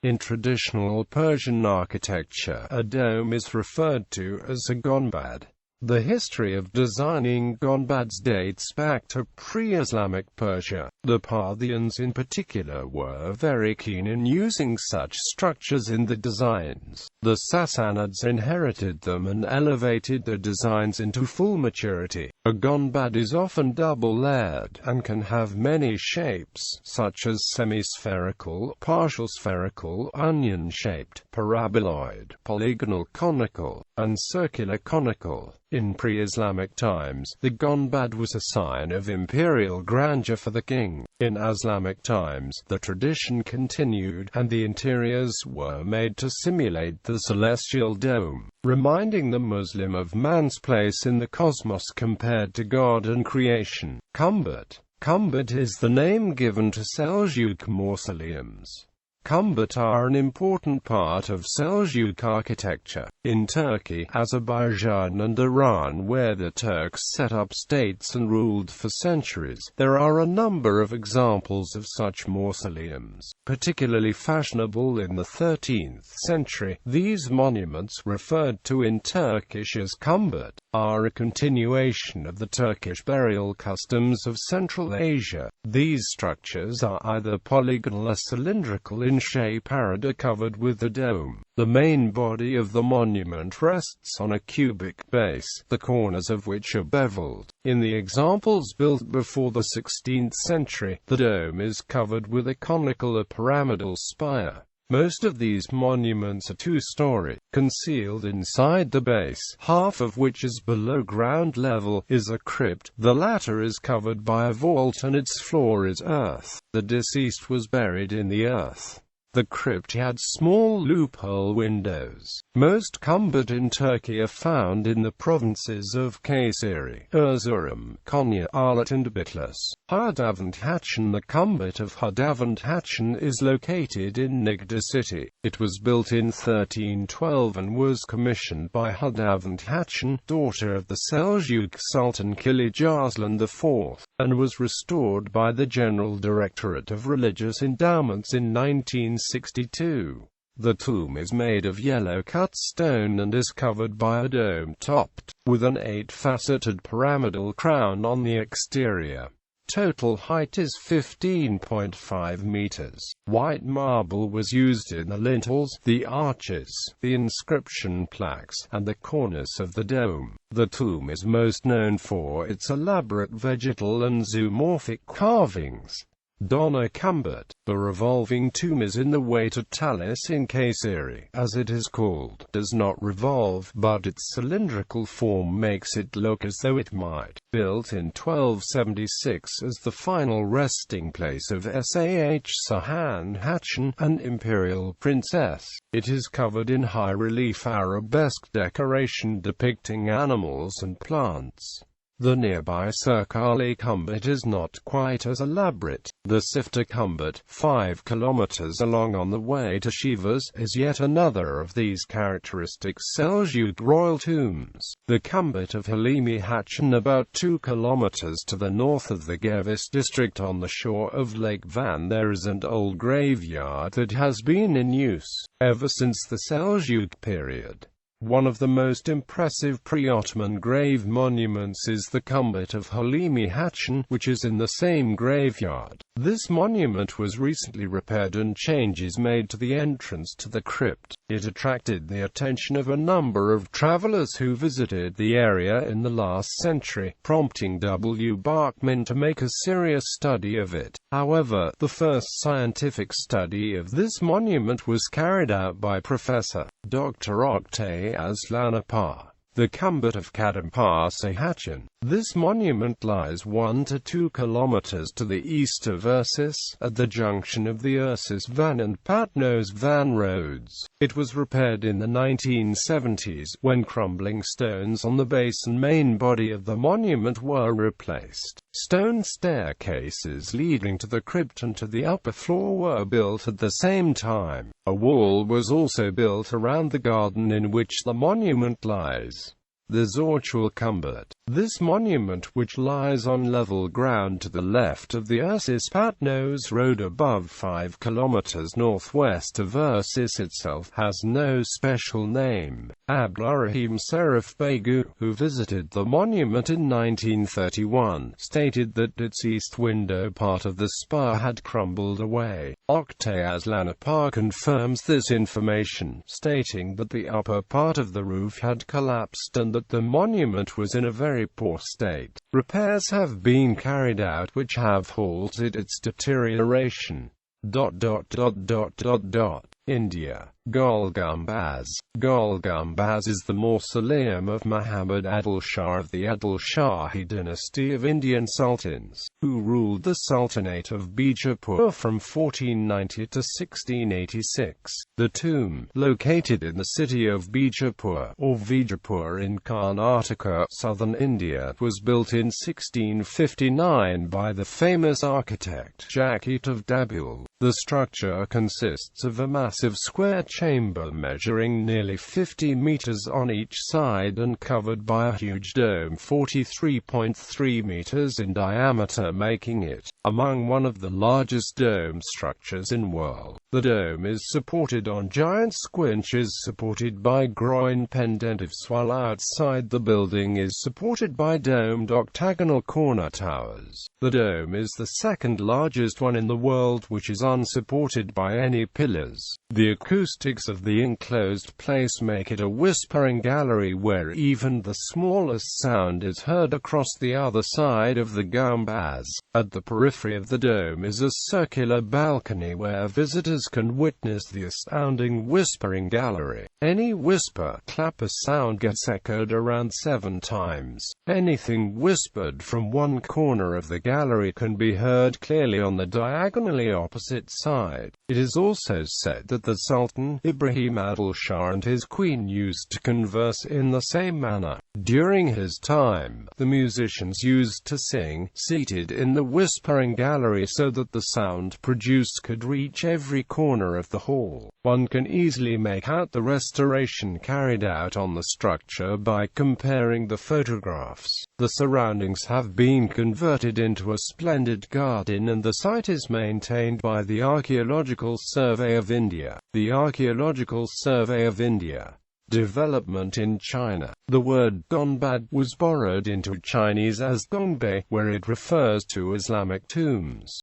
In traditional Persian architecture, a dome is referred to as a gonbad. The history of designing gonbads dates back to pre-Islamic Persia. The Parthians in particular were very keen in using such structures in the designs. The Sassanids inherited them and elevated their designs into full maturity. A gonbad is often double-layered, and can have many shapes, such as semi-spherical, partial spherical, onion-shaped, paraboloid, polygonal conical, and circular conical. In pre-Islamic times, the gonbad was a sign of imperial grandeur for the king. In Islamic times, the tradition continued, and the interiors were made to simulate the celestial dome, reminding the Muslim of man's place in the cosmos compared to God and creation. Gonbad is the name given to Seljuk mausoleums. Gonbad are an important part of Seljuk architecture. In Turkey, Azerbaijan and Iran, where the Turks set up states and ruled for centuries, there are a number of examples of such mausoleums. Particularly fashionable in the 13th century, these monuments, referred to in Turkish as gonbad, are a continuation of the Turkish burial customs of Central Asia. These structures are either polygonal or cylindrical in shape, or covered with a dome. The main body of the monument rests on a cubic base, the corners of which are beveled. In the examples built before the 16th century, the dome is covered with a conical or pyramidal spire. Most of these monuments are two-story. Concealed inside the base, half of which is below ground level, is a crypt. The latter is covered by a vault and its floor is earth. The deceased was buried in the earth. The crypt had small loophole windows. Most gonbad in Turkey are found in the provinces of Kayseri, Erzurum, Konya, Alat and Bitlis. Hardavanthatchan. The gonbad of Hardavanthatchan is located in Niğde city. It was built in 1312 and was commissioned by Hardavanthatchan, daughter of the Seljuk Sultan Kilij Arslan IV, and was restored by the General Directorate of Religious Endowments in 1962. The tomb is made of yellow-cut stone and is covered by a dome topped with an 8-faceted pyramidal crown on the exterior. Total height is 15.5 meters. White marble was used in the lintels, the arches, the inscription plaques, and the cornice of the dome. The tomb is most known for its elaborate vegetal and zoomorphic carvings. Dona gonbad. The revolving tomb is in the way to Talis in Kayseri, as it is called, does not revolve, but its cylindrical form makes it look as though it might. Built in 1276 as the final resting place of Sassanids, an imperial princess, it is covered in high-relief arabesque decoration depicting animals and plants. The nearby Sirkali gonbad is not quite as elaborate. The Sifter gonbad, 5 kilometers along on the way to Sivas, is yet another of these characteristic Seljuk royal tombs. The gonbad of Halimi Hatchin, about 2 kilometers to the north of the Gevis district on the shore of Lake Van, there is an old graveyard that has been in use ever since the Seljuk period. One of the most impressive pre-Ottoman grave monuments is the gonbad of Halimi Hatchin, which is in the same graveyard. This monument was recently repaired and changes made to the entrance to the crypt. It attracted the attention of a number of travelers who visited the area in the last century, prompting W. Bachman to make a serious study of it. However, the first scientific study of this monument was carried out by Professor Dr. Oktay Aslanapar. The gonbad of Kadampasa Hatchin. This monument lies 1 to 2 kilometers to the east of Ursus, at the junction of the Ursus Van and Patnos Van roads. It was repaired in the 1970s, when crumbling stones on the base and main body of the monument were replaced. Stone staircases leading to the crypt and to the upper floor were built at the same time. A wall was also built around the garden in which the monument lies. The Zorchul-Kumbert. This monument, which lies on level ground to the left of the Ursis Patnos Road above 5 kilometers northwest of Ursis itself, has no special name. Abdurrahim Serif Begu, who visited the monument in 1931, stated that its east window part of the spire had crumbled away. Oktay Aslanapar confirms this information, stating that the upper part of the roof had collapsed and that the monument was in a very poor state. Repairs have been carried out which have halted its deterioration. India. Gonbad. Gonbad is the mausoleum of Muhammad Adil Shah of the Adil Shahi dynasty of Indian sultans, who ruled the Sultanate of Bijapur from 1490 to 1686. The tomb, located in the city of Bijapur, or Vijapur in Karnataka, southern India, was built in 1659 by the famous architect Jakit of Dabul. The structure consists of a massive square chamber measuring nearly 50 meters on each side and covered by a huge dome 43.3 meters in diameter, making it among one of the largest dome structures in world. The dome is supported on giant squinches supported by groin pendentives, while outside the building is supported by domed octagonal corner towers. The dome is the second largest one in the world which is unsupported by any pillars. The acoustics of the enclosed place make it a whispering gallery where even the smallest sound is heard across the other side of the gonbads. At the periphery of the dome is a circular balcony where visitors can witness the astounding whispering gallery. Any whisper, clap or sound gets echoed around 7 times. Anything whispered from one corner of the gallery can be heard clearly on the diagonally opposite side. It is also said that the Sultan Ibrahim Adil Shah and his queen used to converse in the same manner. During his time, the musicians used to sing, seated in the whispering gallery so that the sound produced could reach every corner of the hall. One can easily make out the restoration carried out on the structure by comparing the photographs. The surroundings have been converted into a splendid garden and the site is maintained by the Archaeological Survey of India. The Archaeological Survey of India. Development in China. The word Gonbad was borrowed into Chinese as Gonbei, where it refers to Islamic tombs.